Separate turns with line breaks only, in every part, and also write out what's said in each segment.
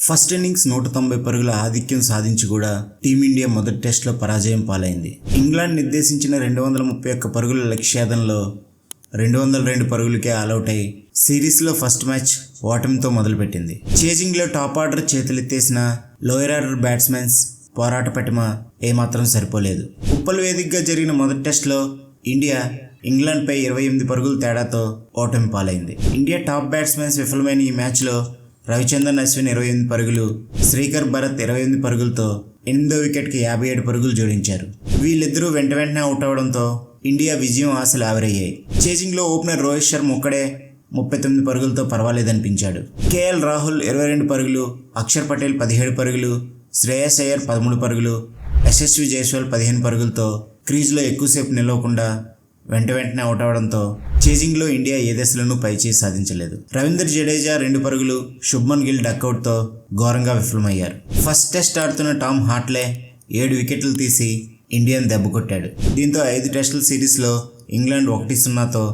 First innings 190 పరుగుల ఆధిక్యం సాధించి కూడా టీమిండియా మొదటి టెస్టులో పరాజయం పాలైంది. ఇంగ్లాండ్ నిర్దేశించిన 231 పరుగుల లక్ష్యాదంలో 202 పరుగులకే ఆలౌట్ అయి సిరీస్లో ఫస్ట్ మ్యాచ్ ఓటమితో మొదలుపెట్టింది. చేజింగ్లో టాప్ ఆర్డర్ చేతులెత్తేసిన లోయర్ ఆర్డర్ బ్యాట్స్మెన్స్ పోరాట పటిమ ఏమాత్రం సరిపోలేదు. ఉప్పల్ వేదికగా జరిగిన మొదటి టెస్టులో ఇండియా ఇంగ్లాండ్పై 28 పరుగుల తేడాతో ఓటమి పాలైంది. ఇండియా టాప్ బ్యాట్స్మెన్స్ విఫలమైన ఈ మ్యాచ్లో రవిచంద్రన్ అశ్విన్ 28 పరుగులు, శ్రీకర్ భరత్ 28 పరుగులతో 8వ వికెట్కి 57 పరుగులు జోడించారు. వీళ్ళిద్దరూ వెంటనే అవుట్ అవడంతో ఇండియా విజయం ఆశలు ఆవిరయ్యాయి. చేజింగ్లో ఓపెనర్ రోహిత్ శర్మ ఒక్కడే 39 పరుగులతో పర్వాలేదనిపించాడు. కేఎల్ రాహుల్ 22 పరుగులు, అక్షర్ పటేల్ 17 పరుగులు, శ్రేయస్ అయ్యర్ 13 పరుగులు, యశస్వి జైస్వాల్ 15 పరుగులతో క్రీజ్లో ఎక్కువసేపు నిలవకుండా వెంటనే అవుట్ అవడంతో చేజింగ్లో ఇండియా ఏ దశలోనూ పైచేయి సాధించలేదు. రవీంద్ర జడేజా 2 పరుగులు, శుభ్మన్ గిల్ డక్అవుట్తో ఘోరంగా విఫలమయ్యారు. ఫస్ట్ టెస్ట్ ఆడుతున్న టామ్ హార్ట్లే 7 వికెట్లు తీసి ఇండియాను దెబ్బకొట్టాడు. దీంతో 5 టెస్టుల సిరీస్లో ఇంగ్లాండ్ 1-0తో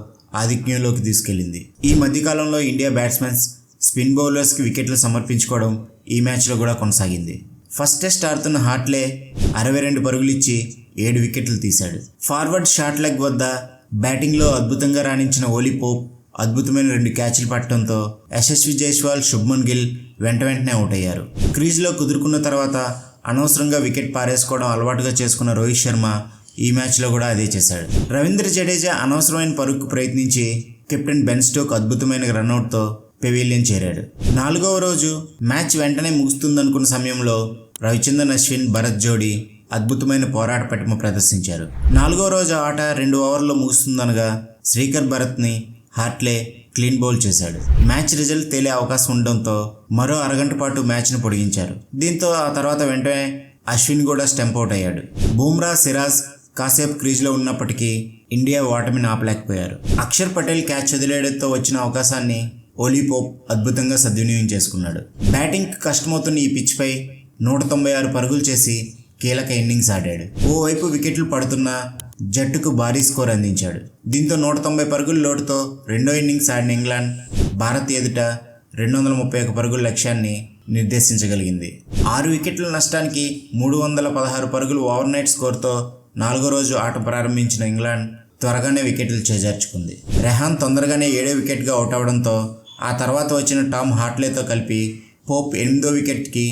ఆధిక్యంలోకి తీసుకెళ్లింది. ఈ మధ్యకాలంలో ఇండియా బ్యాట్స్మెన్స్ స్పిన్ బౌలర్స్కి వికెట్లు సమర్పించుకోవడం ఈ మ్యాచ్లో కూడా కొనసాగింది. ఫస్ట్ టెస్ట్ ఆడుతున్న హార్ట్లే 62 పరుగులు ఇచ్చి 7 వికెట్లు తీశాడు. ఫార్వర్డ్ షార్ట్ లెగ్ వద్ద బ్యాటింగ్లో అద్భుతంగా రాణించిన ఓలీ పోప్ అద్భుతమైన 2 క్యాచ్లు పట్టడంతో యశస్వి జైస్వాల్, శుభ్మన్ గిల్ వెంటనే అవుట్ అయ్యారు. క్రీజ్లో కుదురుకున్న తర్వాత అనవసరంగా వికెట్ పారేసుకోవడం అలవాటుగా చేసుకున్న రోహిత్ శర్మ ఈ మ్యాచ్లో కూడా అదే చేశాడు. రవీంద్ర జడేజా అనవసరమైన పరుగుకు ప్రయత్నించి కెప్టెన్ బెన్ స్టోక్ అద్భుతమైన రన్అట్తో పెవిలియన్ చేరాడు. 4వ రోజు మ్యాచ్ వెంటనే ముగుస్తుందనుకున్న సమయంలో రవిచంద్రన్ అశ్విన్, భరత్ జోడీ అద్భుతమైన పోరాట పటిమ ప్రదర్శించారు. 4వ రోజు ఆట 2 ఓవర్లలో ముగుస్తుందనగా శ్రీకర్ భరత్ని హార్ట్లే క్లీన్ బౌల్ చేశాడు. మ్యాచ్ రిజల్ట్ తేలే అవకాశం ఉండడంతో మరో అరగంట పాటు మ్యాచ్ను పొడిగించారు. దీంతో ఆ తర్వాత వెంటనే అశ్విన్ కూడా స్టంప్ అవుట్ అయ్యాడు. బూమ్రా, సిరాజ్ కాసేపు క్రీజ్లో ఉన్నప్పటికీ ఇండియా ఓటమిని ఆపలేకపోయారు. అక్షర్ పటేల్ క్యాచ్ వదిలేయడంతో వచ్చిన అవకాశాన్ని ఓలీ పోప్ అద్భుతంగా సద్వినియోగం చేసుకున్నాడు. బ్యాటింగ్కి కష్టమవుతున్న ఈ పిచ్పై 196 పరుగులు చేసి కీలక ఇన్నింగ్స్ ఆడాడు. ఓవైపు వికెట్లు పడుతున్న జట్టుకు భారీ స్కోర్ అందించాడు. దీంతో 190 పరుగుల లోటుతో రెండో ఇన్నింగ్స్ ఆడిన ఇంగ్లాండ్ భారత్ ఎదుట 231 పరుగుల లక్ష్యాన్ని నిర్దేశించగలిగింది. 6 వికెట్ల నష్టానికి 316 పరుగులు ఓవర్ నైట్ స్కోర్తో 4వ రోజు ఆట ప్రారంభించిన ఇంగ్లాండ్ త్వరగానే వికెట్లు చేజార్చుకుంది. రెహాన్ తొందరగానే 7వ వికెట్గా అవుట్ అవడంతో ఆ తర్వాత వచ్చిన టామ్ హార్ట్లేతో కలిపి పోప్ 8వ వికెట్కి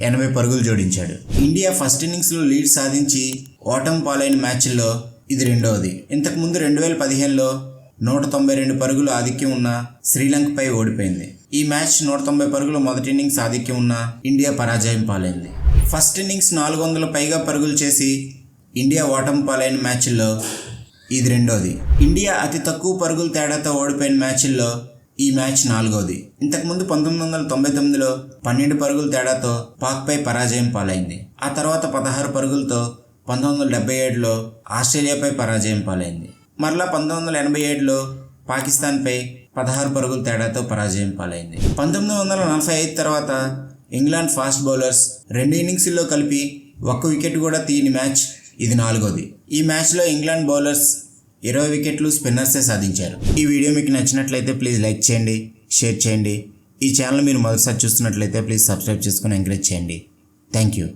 80 పరుగులు జోడించాడు. ఇండియా ఫస్ట్ ఇన్నింగ్స్లో లీడ్ సాధించి ఓటమి పాలైన మ్యాచ్ల్లో ఇది రెండవది. ఇంతకుముందు 2015లో 192 పరుగులు ఆధిక్యం ఉన్న శ్రీలంకపై ఓడిపోయింది. ఈ మ్యాచ్ 190 పరుగులు మొదటి ఇన్నింగ్స్ ఆధిక్యం ఉన్న ఇండియా పరాజయం పాలైంది. ఫస్ట్ ఇన్నింగ్స్ 400 పైగా పరుగులు చేసి ఇండియా ఓటమి పాలైన మ్యాచ్ల్లో ఇది రెండోది. ఇండియా అతి తక్కువ పరుగుల తేడాతో ఓడిపోయిన మ్యాచ్ల్లో ఈ మ్యాచ్ 4వది. ఇంతకుముందు 1999లో 12 పరుగుల తేడాతో పాక్పై పరాజయం పాలైంది. ఆ తర్వాత 16 పరుగులతో 1977లో ఆస్ట్రేలియాపై పరాజయం పాలైంది. మరలా 1987లో పాకిస్తాన్పై 16 పరుగుల తేడాతో పరాజయం పాలైంది. 1945 తర్వాత ఇంగ్లాండ్ ఫాస్ట్ బౌలర్స్ 2 ఇన్నింగ్స్ల్లో కలిపి 1 వికెట్ కూడా తీయని మ్యాచ్ ఇది 4వది. ఈ మ్యాచ్లో ఇంగ్లాండ్ బౌలర్స్ 20 వికెట్లు స్పిన్నర్సే సాధించారు. ఈ వీడియో మీకు నచ్చినట్లయితే ప్లీజ్ లైక్ చేయండి, షేర్ చేయండి. ఈ ఛానల్ మీరు మొదటిసారి చూస్తున్నట్లయితే ప్లీజ్ సబ్స్క్రైబ్ చేసుకుని ఎంకరేజ్ చేయండి. Thank you.